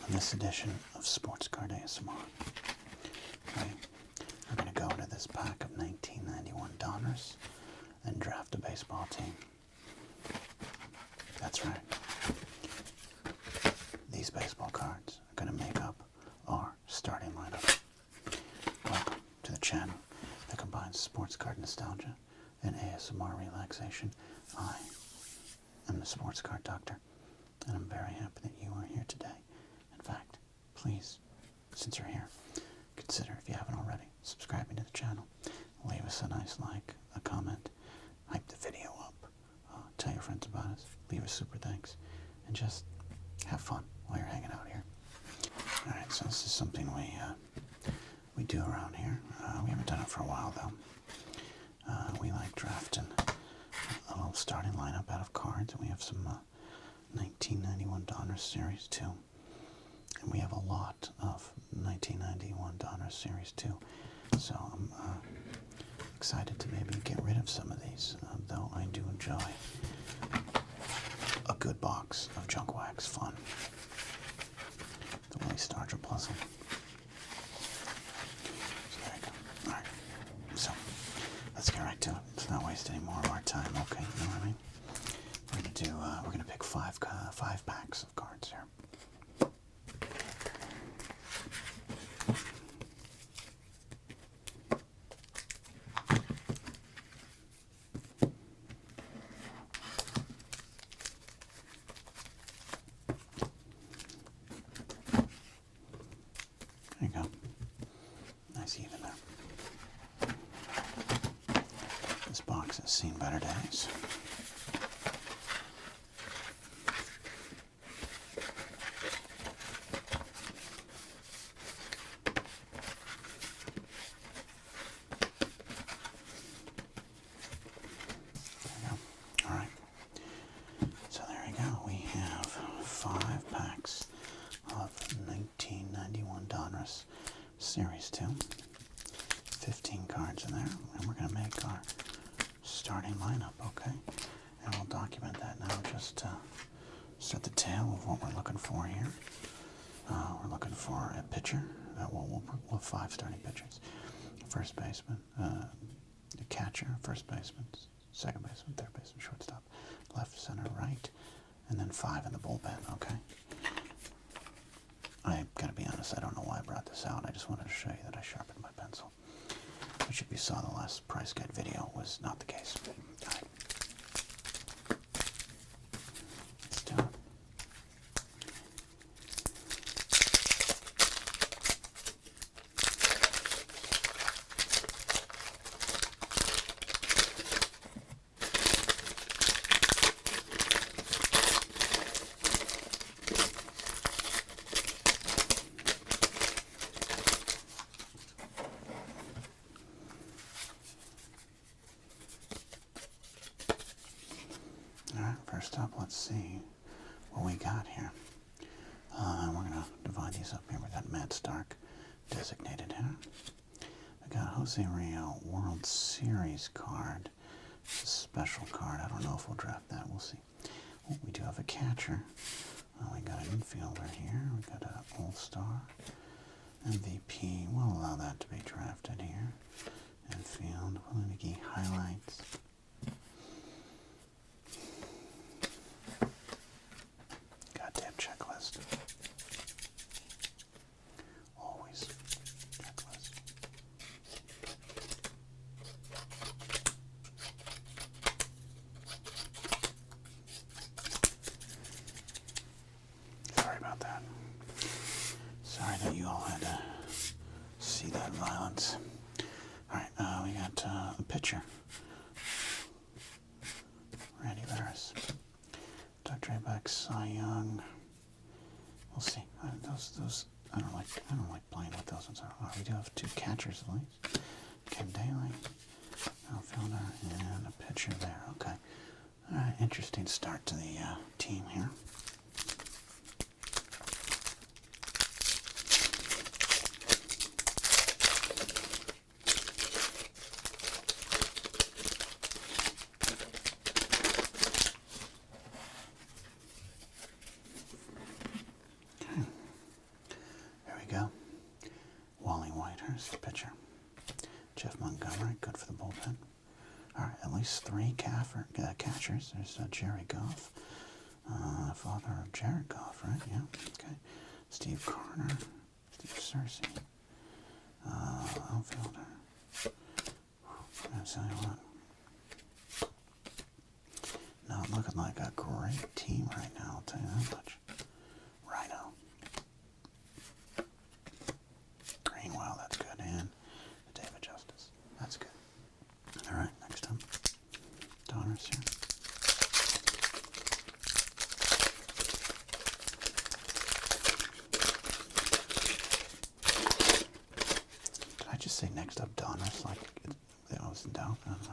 on this edition of Sports Card ASMR. Okay, we're going to go into this pack of 1991 Donners and draft a baseball team. That's right. These baseball cards are going to make up our starting lineup. Welcome to the channel that combines sports card nostalgia and ASMR relaxation. I am the Sports Card Doctor, and I'm very happy that you are here today. In fact, please, since you're here, consider, if you haven't already, subscribing to the channel. Leave us a nice like, a comment, hype the video up, tell your friends about us, leave us super thanks, and just have fun while you're hanging out here. Alright, so this is something we do around here. We haven't done it for a while, though. We like drafting a little starting lineup out of cards, and we have some 1991 Donners Series 2. And we have a lot of 1991 Donners Series 2. So I'm excited to maybe get rid of some of these, though I do enjoy a good box of junk wax fun. The Willie Stargell puzzle. So there you go. Alright. So let's get right to it. Let's not waste any more of our time, okay? You know what I mean? We're gonna pick five packs of cards here. There you go. Nice even there. This box has seen better days. Series 2, 15 cards in there, and we're going to make our starting lineup, okay? And we'll document that now, just set the tail of what we're looking for here. We're looking for a pitcher. We'll have 5 starting pitchers. First baseman, the catcher, first baseman, second baseman, third baseman, shortstop, left, center, right, and then 5 in the bullpen, okay? I gotta be honest, I don't know why I brought this out. I just wanted to show you that I sharpened my pencil, which, if you saw the last price guide video, was not the case. All right. Let's do it. First up, let's see what we got here. We're going to divide these up here. We got Matt Stark designated here. We got Jose Rio World Series card. It's a special card. I don't know if we'll draft that. We'll see. Oh, we do have a catcher. We got an infielder here. We got an All-Star. MVP. We'll allow that to be drafted here. Infield. Willie highlights. Checklist. Always checklist. Sorry about that. Sorry that you all had to see that violence. Alright, we got a pitcher. Randy Veras. Dr. Abeck, Cy Young. We'll see. Those I don't like playing with those ones. We do have 2 catchers at least. Ken Daly, outfielder, and a pitcher there. Okay. All right. Interesting start to the team here. least 3 catchers. There's Jerry Goff, father of Jared Goff, right? Yeah, okay. Steve Carter, Steve Cersei, outfielder. I'm going to tell you what. Not looking like a great team right now, I'll tell you that much. Rhino. Greenwell, that's good. And David Justice. That's good. Alright, next up. Donors here. Did I just say next up Donors? Like I was in doubt? I don't know.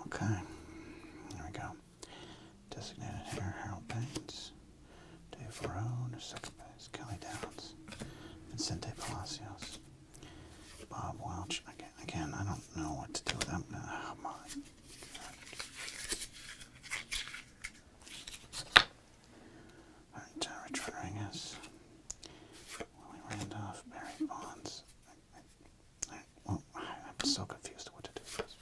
Okay. There we go. Designated hitter, Harold Baines. Dave Rowe, second base. Kelly Downs. Vicente Palacios. Bob Welch. Again, I don't know what to do with them. Oh my God. Alright, Rich Rodriguez. Willie Randolph. Barry Bonds. Well, I'm so confused what to do with this.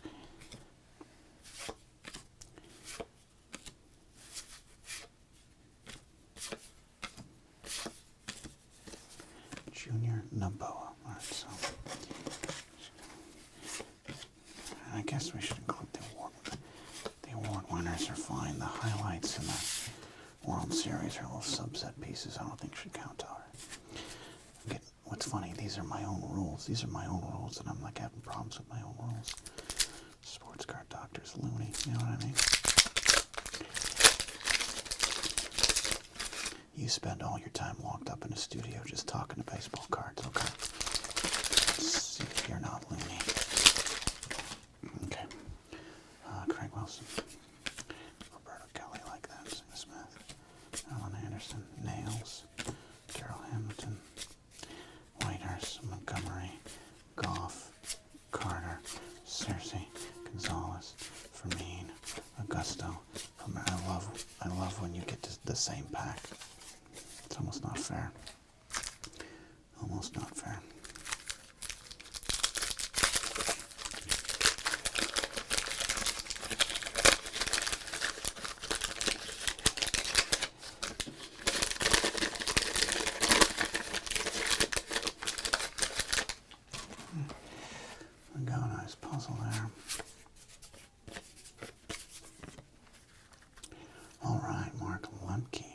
Junior Noboa. Alright, so I guess we should include the award. The award winners are fine. The highlights in the World Series are little subset pieces I don't think should count already. What's funny, these are my own rules. These are my own rules, and I'm like having problems with my own rules. Sports card doctor's loony, you know what I mean? You spend all your time locked up in a studio just talking to baseball cards, okay? Let's see if you're not loony. Okay. Craig Wilson. Roberto Kelly, like that. Sam Smith. Alan Anderson. Nails. Darrell Hamilton. Whitehurst. Montgomery. Goff. Carter. Cersei. Gonzalez. Fermin. Augusto. I love when you get to the same pack. It's almost not fair. Almost not fair. We got a nice puzzle there. All right, Mark Lemke.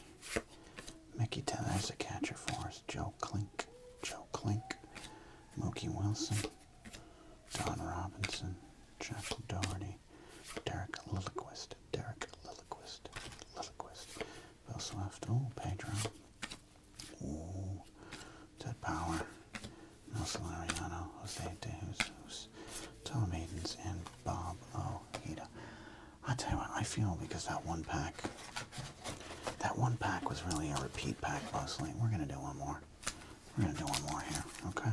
Mickey Taylor, there's a catcher for us. Joe Klink. Mookie Wilson. Don Robinson. Jeff Doherty. Derek Lilliquist. Bill Swift. Oh, Pedro. Oh, Ted Power. Nelson Ariano. Jose De Jesus. Tom Aidens. And Bob Ojeda. I tell you what, I feel because that one pack was really a repeat pack mostly. We're going to do one more. We're going to do one more here, okay?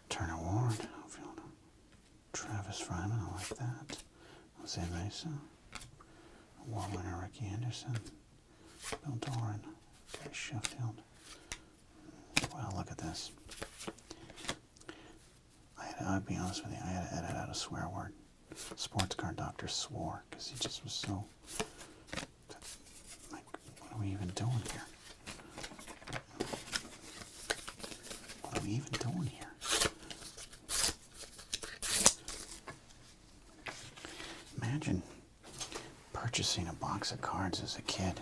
Turner Ward, outfielder. Travis Fryman, I like that. Jose Mesa. Award winner Ricky Anderson. Bill Doran. Gary Sheffield. Wow, look at this. I'll be honest with you, I had to edit out a swear word. Sports card doctor swore, because he just was so... Like, what are we even doing here? What are we even doing here? Imagine purchasing a box of cards as a kid.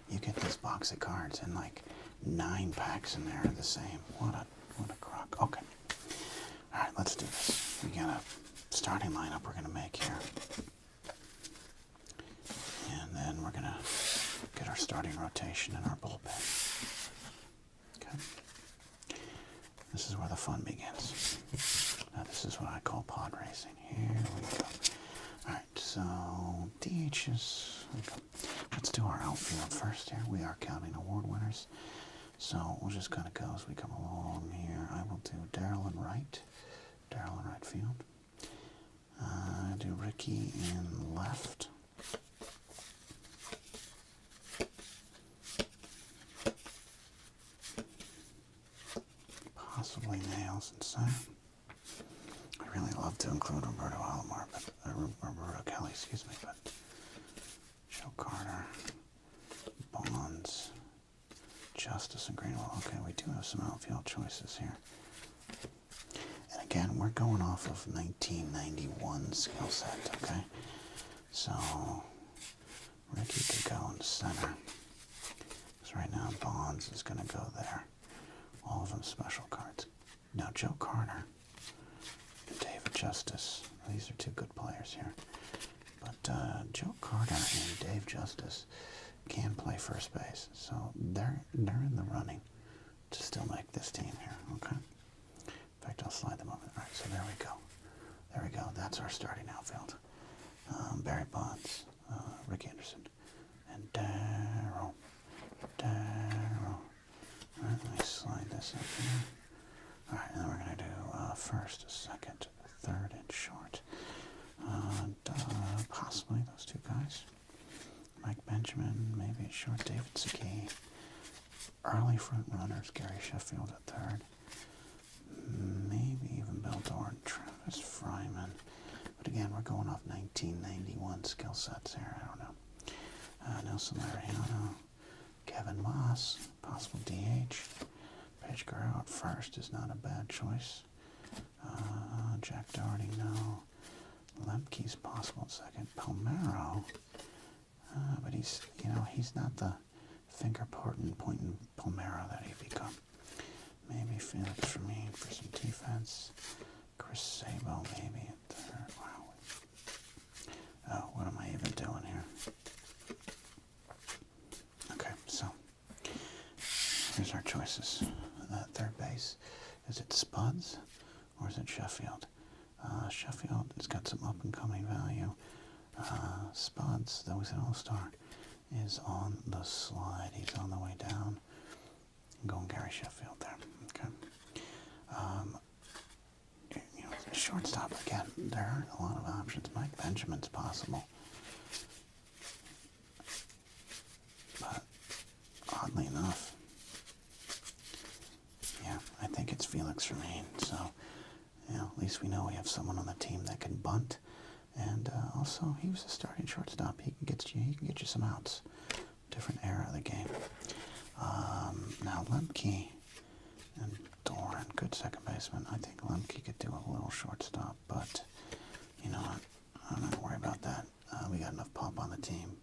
You get this box of cards and like 9 packs in there are the same. What a crock. Okay. Alright, let's do this. We got a starting lineup we're gonna make here. And then we're gonna get our starting rotation and our bullpen. Okay. This is where the fun begins. Now this is what I call pod racing. Here we go. Alright, so DHs. Let's do our outfield first here. We are counting award winners. So we'll just kind of go as we come along here. I will do Darryl in right field. Do Ricky in left. Possibly Nails in center. I really love to include Roberto Alomar, but Roberto Kelly, excuse me, but Joe Carter, Bonds, Justice, and Greenwell. Okay, we do have some outfield choices here. And again, we're going off of 1991 skill set, okay? So, Ricky could go in center. Because right now, Bonds is going to go there. All of them special cards. Now, Joe Carter and David Justice. These are two good players here. But Joe Carter and Dave Justice can play first base. So they're in the running to still make this team here, okay? In fact, I'll slide them over. All right, so there we go. There we go. That's our starting outfield. Barry Bonds, Rick Anderson, and Darryl. All right, let me slide this up here. All right, and then we're going to do first, second, third, and short. Possibly those two guys. Mike Benjamin, maybe at short, David Sakey. Early front runners, Gary Sheffield at third. Maybe even Bill Dorn, Travis Fryman. But again, we're going off 1991 skill sets here. I don't know. Nelson Lariano, Kevin Moss, possible DH. Paige Guerrero at first is not a bad choice. Jack Doherty, no. Lemke's possible at second. Palmeiro, but he's not the finger-pointing Palmeiro that he'd become. Maybe Felix Fermin for some defense. Chris Sabo maybe at third. Wow. Oh, what am I even doing here? Okay, so here's our choices. Third base, is it Spuds or is it Sheffield? Sheffield has got some up-and-coming value. Spuds, though he's an all-star, is on the slide. He's on the way down. I'm going Gary Sheffield there. Okay. Shortstop, again, there aren't a lot of options. Mike Benjamin's possible. But, oddly enough, yeah, I think it's Felix Fermin. So, at least we know we have someone on the team that can bunt. And also, he was a starting shortstop. He can get you some outs. Different era of the game. Now, Lemke and Doran, good second baseman. I think Lemke could do a little shortstop, but you know what? I'm not going to worry about that. We got enough pop on the team.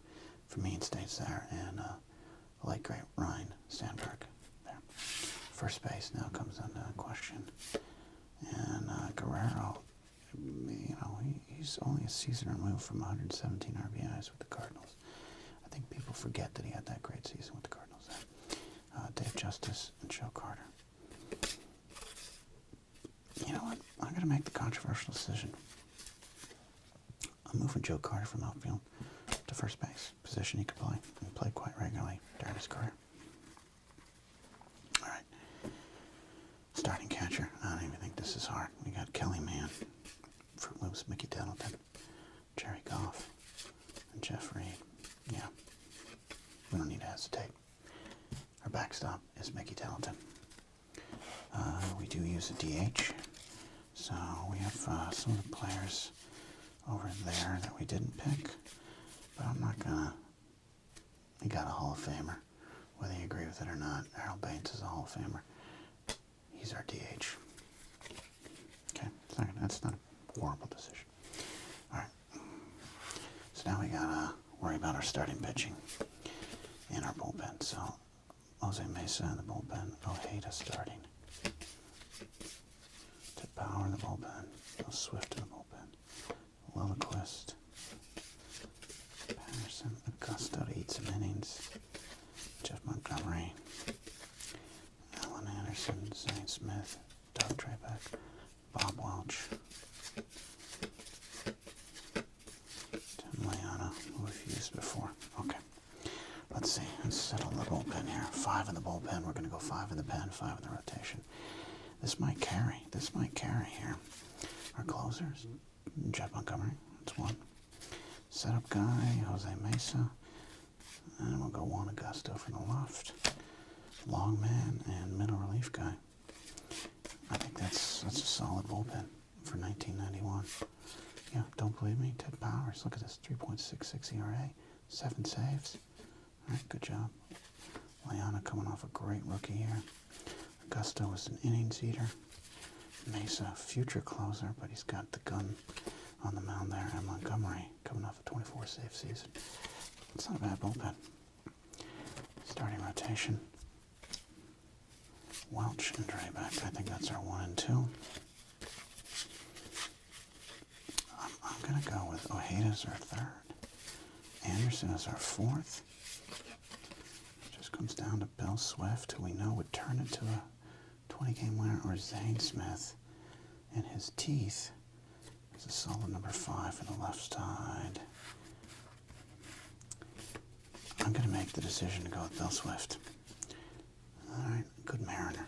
Fermin stays there, and the late great Ryan Sandberg there. First base now comes into question. And Guerrero, he's only a season removed from 117 RBIs with the Cardinals. I think people forget that he had that great season with the Cardinals there. Dave Justice and Joe Carter. You know what? I'm going to make the controversial decision. I'm moving Joe Carter from outfield to first base, position he could play, and play quite regularly during his career. All right. Starting catcher. I don't even think this is hard. We got Kelly Mann, Fruit Loops, Mickey Templeton, Jerry Goff, and Jeff Reed. Yeah. We don't need to hesitate. Our backstop is Mickey Templeton. We do use a DH. So we have some of the players over there that we didn't pick. But I'm not going to... We got a Hall of Famer. Whether you agree with it or not, Harold Baines is a Hall of Famer. He's our DH. Okay, that's not a horrible decision. All right. So now we got to worry about our starting pitching and our bullpen. So Jose Mesa in the bullpen, Ojeda starting. To Power in the bullpen, Swift in the bullpen, Lilliquist, Patterson, Augusta to eat some innings, Jeff Montgomery, Alan Anderson, Zane Smith, Doug Trebeck, Bob Welch, Tim Leona, who we've used before. Okay, let's see. Let's settle the bullpen here. 5 in the bullpen. We're going to go 5 in the pen, 5 in the rotation. This might carry. This might carry here. Our closers, Jeff Montgomery. That's one. Setup guy, Jose Mesa. And we'll go Juan Augusto from the left. Long man and middle relief guy. I think that's a solid bullpen for 1991. Yeah, don't believe me? Ted Powers. Look at this. 3.66 ERA. 7 saves. All right, good job. Leona coming off a great rookie year. Augusto was an innings eater. Mesa, future closer, but he's got the gun on the mound there. And Montgomery coming off a 24 save season. It's not a bad bullpen. Starting rotation. Welch and Drayback. I think that's our 1 and 2. I'm going to go with Ojeda as our 3rd. Anderson as our 4th. Just comes down to Bill Swift, who we know would turn it to a 20-game winner, or Zane Smith in his teeth. It's a solid number 5 for the left side. I'm going to make the decision to go with Bill Swift. All right, good Mariner.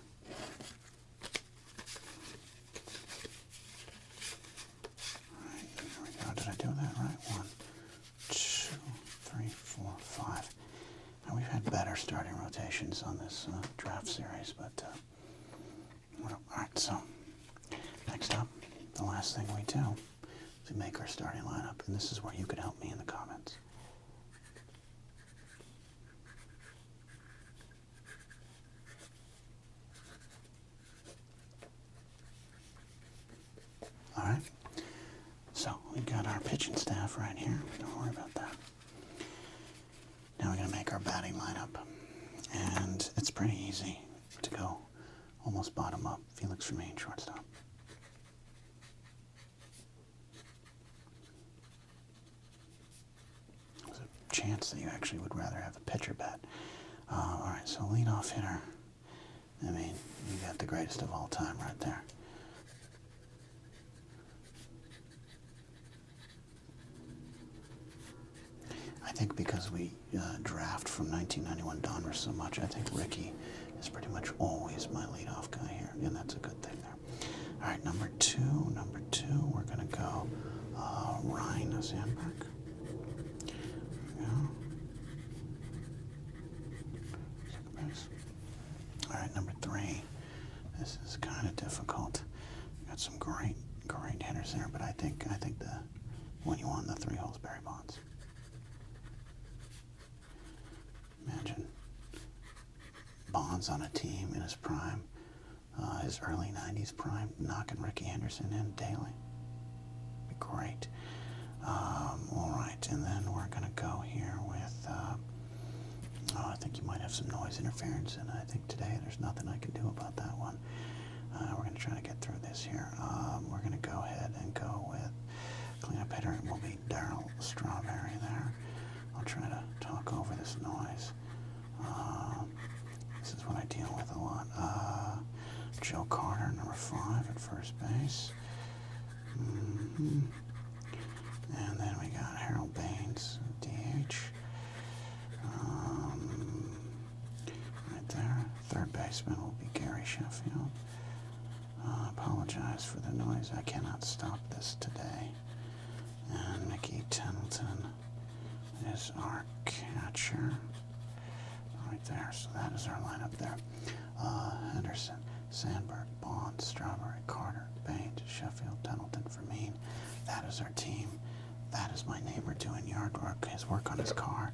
All right, there we go. Did I do that right? 1, 2, 3, 4, 5. Now, we've had better starting rotations on this draft series, but all right. So next up, the last thing we do is we make our starting lineup, and this is where you could help me in the comments. All right, so we've got our pitching staff right here. Don't worry about that. Now we're going to make our batting lineup, and it's pretty easy to go almost bottom up. Felix Remain, shortstop. There's a chance that you actually would rather have a pitcher bat. All right, so leadoff hitter. I mean, you got the greatest of all time right there. I think because we draft from 1991 Donruss so much, I think Ricky is pretty much always my leadoff guy here, and that's a good thing there. All right, number two, we're going to go Ryan Sandberg. There we go. Second base. All right, number 3. This is kind of difficult. Got some great hitters there, but I think the one you want in the 3 holes, Barry Bonds. Imagine Bonds on a team in his prime, his early 90s prime, knocking Ricky Henderson in daily. Be great. All right, and then we're going to go here with, I think you might have some noise interference, and I think today there's nothing I can do about that one. We're going to try to get through this here. We're going to go ahead and go with cleanup hitter. It will be Darryl Strawberry there. I'll try to talk over this noise. This is what I deal with a lot. Joe Carter, number 5 at first base. And then we got Harold Baines, DH. Right there. Third baseman will be Gary Sheffield. Apologize for the noise. I cannot stop this today. And Mickey Templeton is our catcher. Right there. So that is our lineup there. Henderson, Sandberg, Bond, Strawberry, Carter, Baines, Sheffield, Pendleton, Vermean. That is our team. That is my neighbor doing yard work, his work on his car.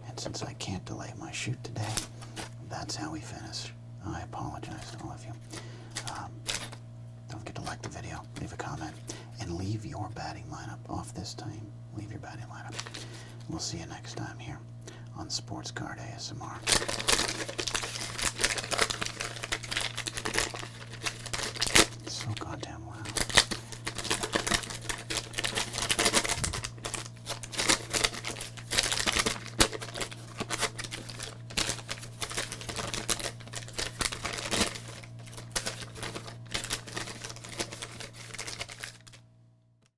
And since I can't delay my shoot today, that's how we finish. I apologize to all of you. Don't forget to like the video, leave a comment, and leave your batting lineup off this team. Leave your batting lineup. We'll see you next time here on Sports Card ASMR.